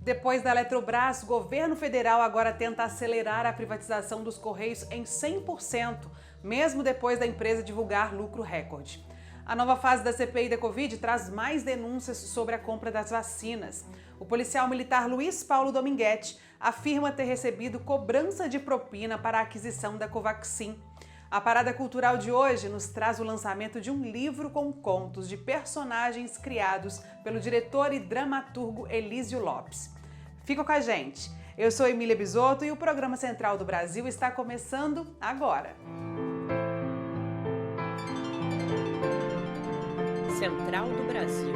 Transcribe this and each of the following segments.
Depois da Eletrobras, o governo federal agora tenta acelerar a privatização dos Correios em 100%, mesmo depois da empresa divulgar lucro recorde. A nova fase da CPI da Covid traz mais denúncias sobre a compra das vacinas. O policial militar Luiz Paulo Dominguete afirma ter recebido cobrança de propina para a aquisição da Covaxin. A parada cultural de hoje nos traz o lançamento de um livro com contos de personagens criados pelo diretor e dramaturgo Elísio Lopes. Fica com a gente! Eu sou Emília Bisotto e o programa Central do Brasil está começando agora. Central do Brasil.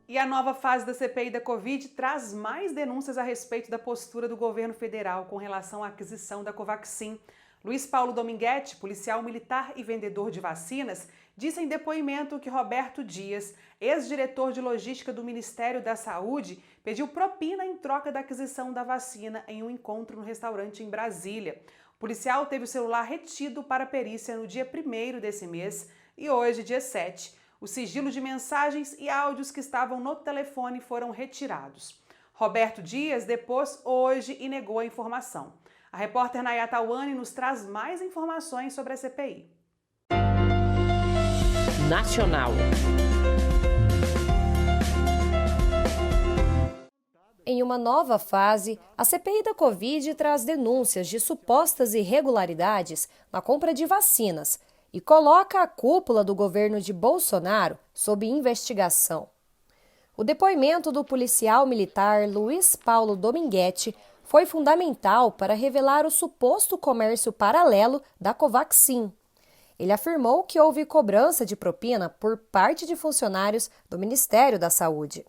E a nova fase da CPI da Covid traz mais denúncias a respeito da postura do governo federal com relação à aquisição da Covaxin. Luiz Paulo Dominguete, policial militar e vendedor de vacinas, disse em depoimento que Roberto Dias, ex-diretor de logística do Ministério da Saúde, pediu propina em troca da aquisição da vacina em um encontro no restaurante em Brasília. O policial teve o celular retido para perícia no dia 1º desse mês e hoje, dia 7, o sigilo de mensagens e áudios que estavam no telefone foram retirados. Roberto Dias depôs hoje e negou a informação. A repórter Nayata Awani nos traz mais informações sobre a CPI. Nacional. Em uma nova fase, a CPI da Covid traz denúncias de supostas irregularidades na compra de vacinas e coloca a cúpula do governo de Bolsonaro sob investigação. O depoimento do policial militar Luiz Paulo Dominguete foi fundamental para revelar o suposto comércio paralelo da Covaxin. Ele afirmou que houve cobrança de propina por parte de funcionários do Ministério da Saúde.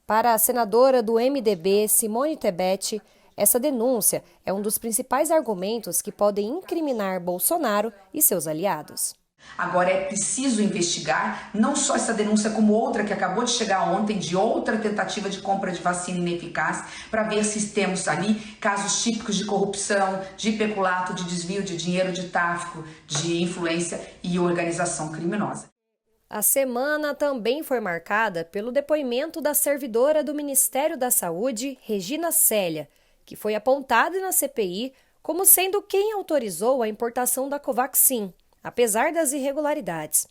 Para a senadora do MDB, Simone Tebet, essa denúncia é um dos principais argumentos que podem incriminar Bolsonaro e seus aliados. Agora é preciso investigar não só essa denúncia como outra que acabou de chegar ontem de outra tentativa de compra de vacina ineficaz para ver se temos ali casos típicos de corrupção, de peculato, de desvio de dinheiro, de tráfico, de influência e organização criminosa. A semana também foi marcada pelo depoimento da servidora do Ministério da Saúde, Regina Célia, que foi apontada na CPI como sendo quem autorizou a importação da Covaxin, apesar das irregularidades.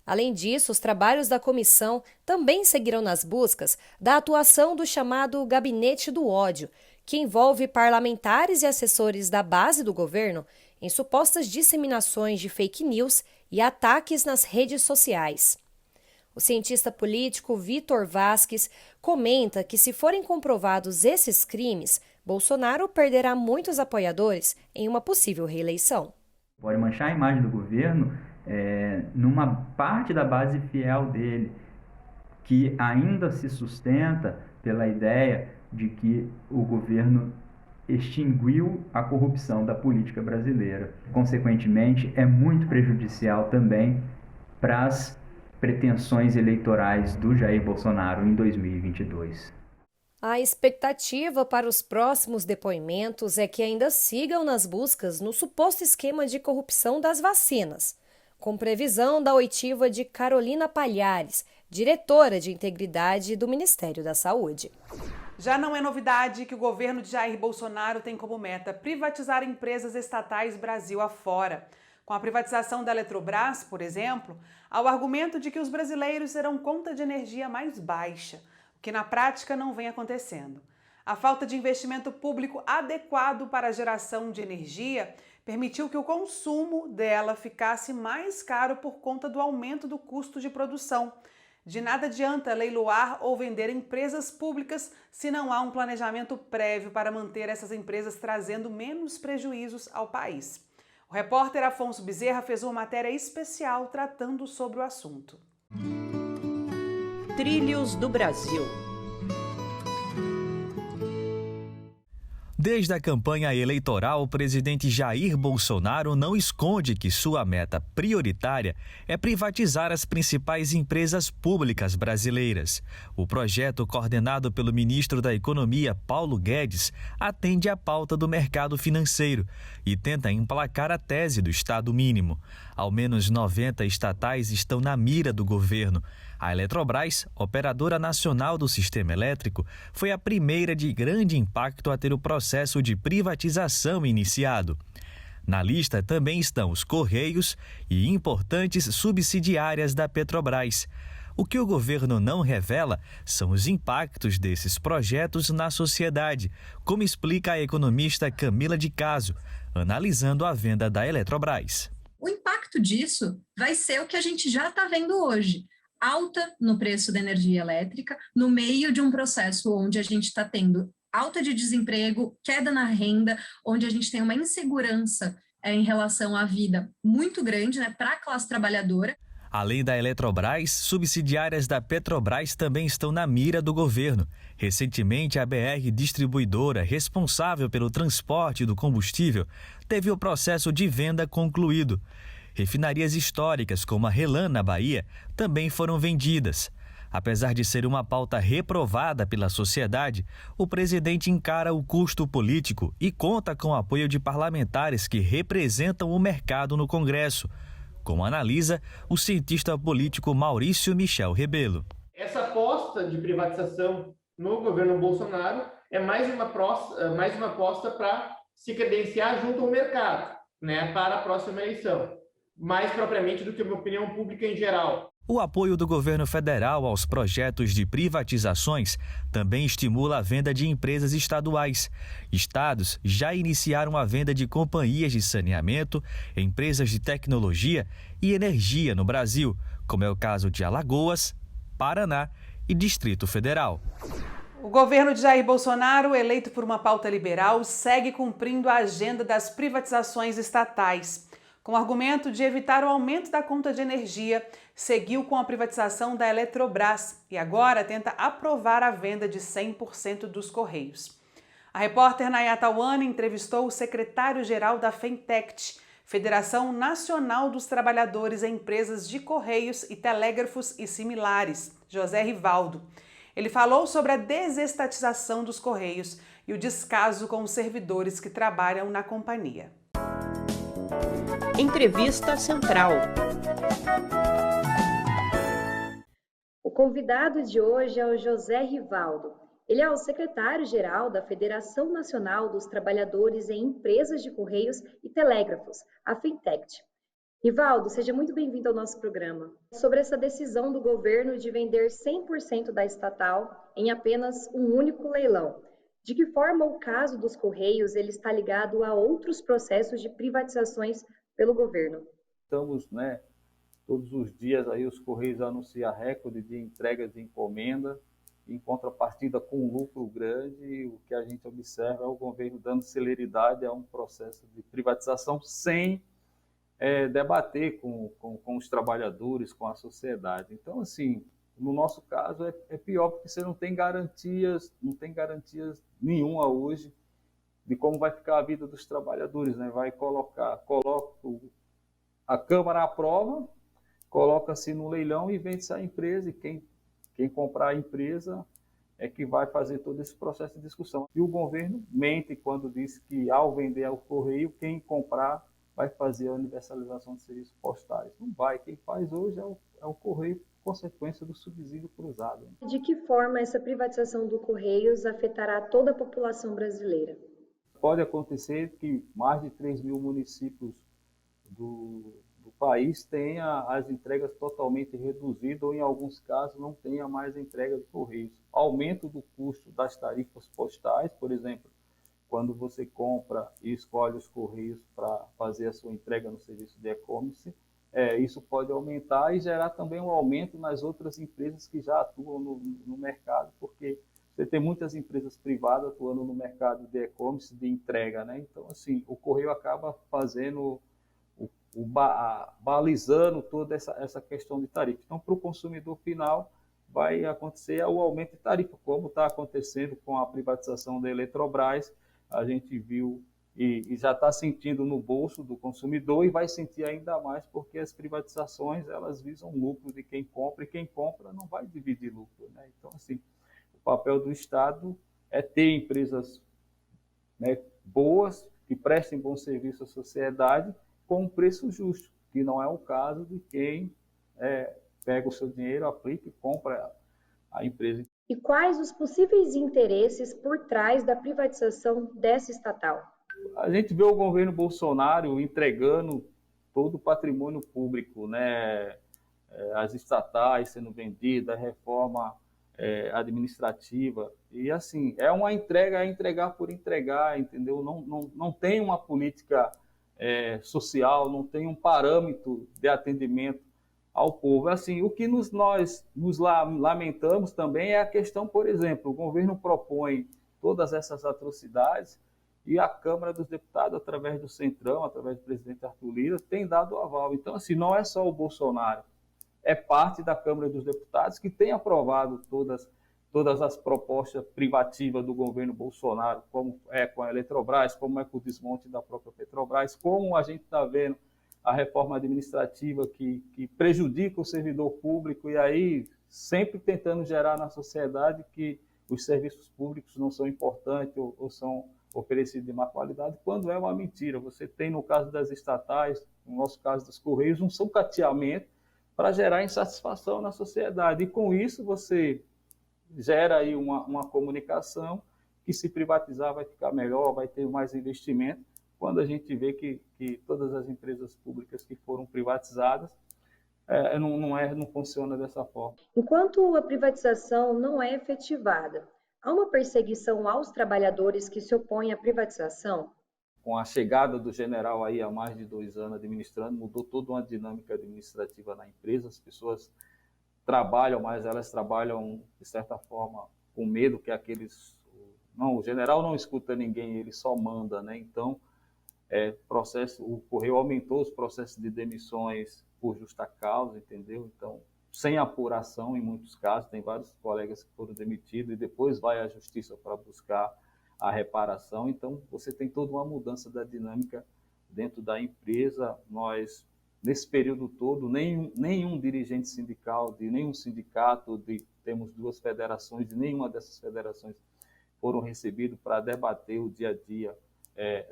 Além disso, os trabalhos da comissão também seguiram nas buscas da atuação do chamado Gabinete do Ódio, que envolve parlamentares e assessores da base do governo em supostas disseminações de fake news e ataques nas redes sociais. O cientista político Vitor Vasques comenta que, se forem comprovados esses crimes, Bolsonaro perderá muitos apoiadores em uma possível reeleição. Pode manchar a imagem do governo numa parte da base fiel dele, que ainda se sustenta pela ideia de que o governo extinguiu a corrupção da política brasileira. Consequentemente, é muito prejudicial também para as pretensões eleitorais do Jair Bolsonaro em 2022. A expectativa para os próximos depoimentos é que ainda sigam nas buscas no suposto esquema de corrupção das vacinas, com previsão da oitiva de Carolina Palhares, diretora de Integridade do Ministério da Saúde. Já não é novidade que o governo de Jair Bolsonaro tem como meta privatizar empresas estatais Brasil afora. Com a privatização da Eletrobras, por exemplo, há o argumento de que os brasileiros terão conta de energia mais baixa, o que na prática não vem acontecendo. A falta de investimento público adequado para a geração de energia permitiu que o consumo dela ficasse mais caro por conta do aumento do custo de produção. De nada adianta leiloar ou vender empresas públicas se não há um planejamento prévio para manter essas empresas trazendo menos prejuízos ao país. O repórter Afonso Bezerra fez uma matéria especial tratando sobre o assunto. Trilhos do Brasil. Desde a campanha eleitoral, o presidente Jair Bolsonaro não esconde que sua meta prioritária é privatizar as principais empresas públicas brasileiras. O projeto, coordenado pelo ministro da Economia, Paulo Guedes, atende à pauta do mercado financeiro e tenta emplacar a tese do Estado mínimo. Ao menos 90 estatais estão na mira do governo. A Eletrobras, operadora nacional do sistema elétrico, foi a primeira de grande impacto a ter o processo de privatização iniciado. Na lista também estão os Correios e importantes subsidiárias da Petrobras. O que o governo não revela são os impactos desses projetos na sociedade, como explica a economista Camila de Caso, analisando a venda da Eletrobras. O impacto disso vai ser o que a gente já está vendo hoje. Alta no preço da energia elétrica, no meio de um processo onde a gente está tendo alta de desemprego, queda na renda, onde a gente tem uma insegurança em relação à vida muito grande, né, para a classe trabalhadora. Além da Eletrobras, subsidiárias da Petrobras também estão na mira do governo. Recentemente, a BR Distribuidora, responsável pelo transporte do combustível, teve o processo de venda concluído. Refinarias históricas, como a Relan, na Bahia, também foram vendidas. Apesar de ser uma pauta reprovada pela sociedade, o presidente encara o custo político e conta com o apoio de parlamentares que representam o mercado no Congresso, como analisa o cientista político Maurício Michel Rebelo. Essa aposta de privatização no governo Bolsonaro é mais uma aposta para se credenciar junto ao mercado, né, para a próxima eleição, mais propriamente do que uma opinião pública em geral. O apoio do governo federal aos projetos de privatizações também estimula a venda de empresas estaduais. Estados já iniciaram a venda de companhias de saneamento, empresas de tecnologia e energia no Brasil, como é o caso de Alagoas, Paraná e Distrito Federal. O governo de Jair Bolsonaro, eleito por uma pauta liberal, segue cumprindo a agenda das privatizações estatais. Com o argumento de evitar o aumento da conta de energia, seguiu com a privatização da Eletrobras e agora tenta aprovar a venda de 100% dos Correios. A repórter Nayata Wani entrevistou o secretário-geral da FENTECT, Federação Nacional dos Trabalhadores em Empresas de Correios e Telégrafos e similares, José Rivaldo. Ele falou sobre a desestatização dos Correios e o descaso com os servidores que trabalham na companhia. Entrevista Central. O convidado de hoje é o José Rivaldo. Ele é o secretário-geral da Federação Nacional dos Trabalhadores em Empresas de Correios e Telégrafos, a FENTECT. Rivaldo, seja muito bem-vindo ao nosso programa. Sobre essa decisão do governo de vender 100% da estatal em apenas um único leilão. De que forma o caso dos Correios ele está ligado a outros processos de privatizações pelo governo? Estamos, todos os dias aí os Correios anunciam recorde de entrega de encomenda, em contrapartida com um lucro grande. O que a gente observa é o governo dando celeridade a um processo de privatização sem debater com os trabalhadores, com a sociedade. Então, assim, no nosso caso é pior, porque você não tem garantias nenhuma hoje de como vai ficar a vida dos trabalhadores, né? Coloca a Câmara aprova, coloca-se no leilão e vende-se a empresa, e quem comprar a empresa é que vai fazer todo esse processo de discussão. E o governo mente quando diz que, ao vender ao Correio, quem comprar vai fazer a universalização de serviços postais. Não vai. Quem faz hoje é o Correio, consequência do subsídio cruzado. De que forma essa privatização do Correios afetará toda a população brasileira? Pode acontecer que mais de 3 mil municípios do país tenha as entregas totalmente reduzidas ou, em alguns casos, não tenha mais entrega de Correios. Aumento do custo das tarifas postais, por exemplo, quando você compra e escolhe os Correios para fazer a sua entrega no serviço de e-commerce, isso pode aumentar e gerar também um aumento nas outras empresas que já atuam no mercado, porque você tem muitas empresas privadas atuando no mercado de e-commerce, de entrega, né? Então, assim, o Correio acaba fazendo, balizando toda essa questão de tarifa. Então, para o consumidor final, vai acontecer o aumento de tarifa, como está acontecendo com a privatização da Eletrobras. A gente viu e já está sentindo no bolso do consumidor, e vai sentir ainda mais porque as privatizações, elas visam lucro de quem compra, e quem compra não vai dividir lucro, né? Então, assim, o papel do Estado é ter empresas, boas, que prestem bom serviço à sociedade com um preço justo, que não é o caso de quem pega o seu dinheiro, aplica e compra a empresa. E quais os possíveis interesses por trás da privatização dessa estatal? A gente vê o governo Bolsonaro entregando todo o patrimônio público, né? As estatais sendo vendidas, a reforma administrativa. E assim, é uma entrega, é entregar por entregar, entendeu? Não tem uma política social, não tem um parâmetro de atendimento ao povo. Assim, o que nós nos lamentamos também é a questão, por exemplo, o governo propõe todas essas atrocidades e a Câmara dos Deputados, através do Centrão, através do presidente Arthur Lira, tem dado o aval. Então, assim, não é só o Bolsonaro, é parte da Câmara dos Deputados que tem aprovado todas as propostas privativas do governo Bolsonaro, como é com a Eletrobras, como é com o desmonte da própria Petrobras, como a gente está vendo a reforma administrativa que prejudica o servidor público e aí sempre tentando gerar na sociedade que os serviços públicos não são importantes ou são oferecidos de má qualidade, quando é uma mentira. Você tem, no caso das estatais, no nosso caso dos Correios, um sucateamento para gerar insatisfação na sociedade. E com isso você gera aí uma comunicação que, se privatizar, vai ficar melhor, vai ter mais investimento, quando a gente vê que todas as empresas públicas que foram privatizadas não funciona dessa forma. Enquanto a privatização não é efetivada, há uma perseguição aos trabalhadores que se opõem à privatização? Com a chegada do general aí há mais de 2 anos administrando, mudou toda uma dinâmica administrativa na empresa, as pessoas trabalham, mas elas trabalham, de certa forma, com medo que o general não escuta ninguém, ele só manda, né? Então, o Correio aumentou os processos de demissões por justa causa, entendeu? Então, sem apuração em muitos casos, tem vários colegas que foram demitidos e depois vai à justiça para buscar a reparação. Então, você tem toda uma mudança da dinâmica dentro da empresa. Nós, nesse período todo, nenhum dirigente sindical, de nenhum sindicato, temos 2 federações, de nenhuma dessas federações foram recebidos para debater o dia a dia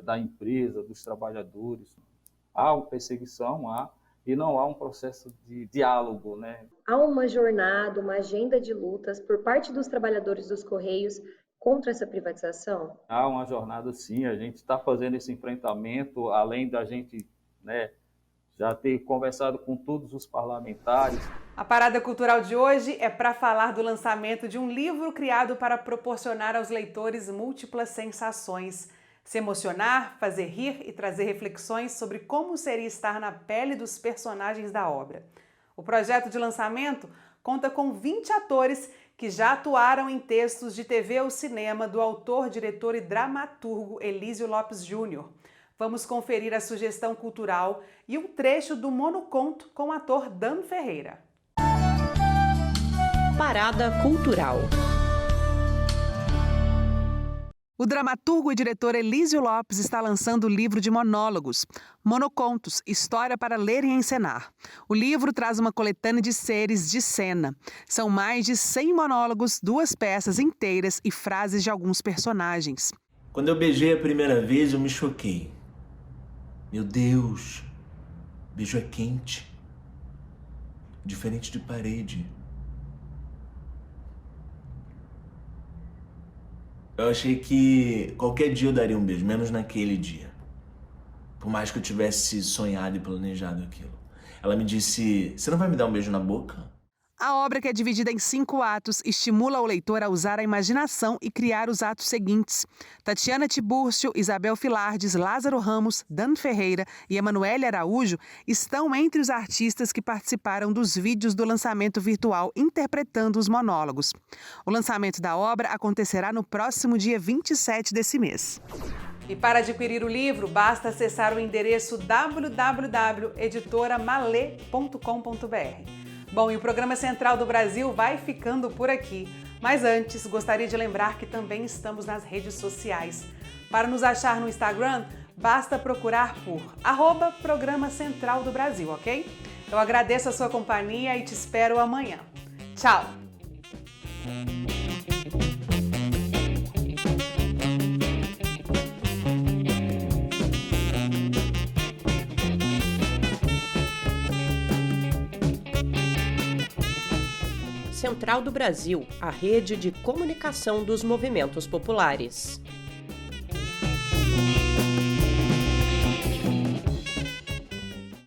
da empresa, dos trabalhadores. Há uma perseguição, e não há um processo de diálogo, né? Há uma jornada, uma agenda de lutas por parte dos trabalhadores dos Correios contra essa privatização? Há uma jornada, sim. A gente está fazendo esse enfrentamento, além da gente, né, já ter conversado com todos os parlamentares. A Parada Cultural de hoje é para falar do lançamento de um livro criado para proporcionar aos leitores múltiplas sensações. Se emocionar, fazer rir e trazer reflexões sobre como seria estar na pele dos personagens da obra. O projeto de lançamento conta com 20 atores que já atuaram em textos de TV ou cinema do autor, diretor e dramaturgo Elísio Lopes Júnior. Vamos conferir a sugestão cultural e um trecho do monoconto com o ator Dan Ferreira. Parada Cultural. O dramaturgo e diretor Elísio Lopes está lançando o livro de monólogos, Monocontos, História para Ler e Encenar. O livro traz uma coletânea de seres de cena. São mais de 100 monólogos, 2 peças inteiras e frases de alguns personagens. Quando eu beijei a primeira vez, eu me choquei. Meu Deus, beijo é quente, diferente de parede. Eu achei que qualquer dia eu daria um beijo, menos naquele dia. Por mais que eu tivesse sonhado e planejado aquilo. Ela me disse, você não vai me dar um beijo na boca? A obra, que é dividida em 5 atos, estimula o leitor a usar a imaginação e criar os atos seguintes. Tatiana Tiburcio, Isabel Filardes, Lázaro Ramos, Dan Ferreira e Emanuele Araújo estão entre os artistas que participaram dos vídeos do lançamento virtual interpretando os monólogos. O lançamento da obra acontecerá no próximo dia 27 desse mês. E para adquirir o livro, basta acessar o endereço www.editoramale.com.br. Bom, e o Programa Central do Brasil vai ficando por aqui. Mas antes, gostaria de lembrar que também estamos nas redes sociais. Para nos achar no Instagram, basta procurar por @Programa Central do Brasil, ok? Eu agradeço a sua companhia e te espero amanhã. Tchau! Central do Brasil, a rede de comunicação dos movimentos populares.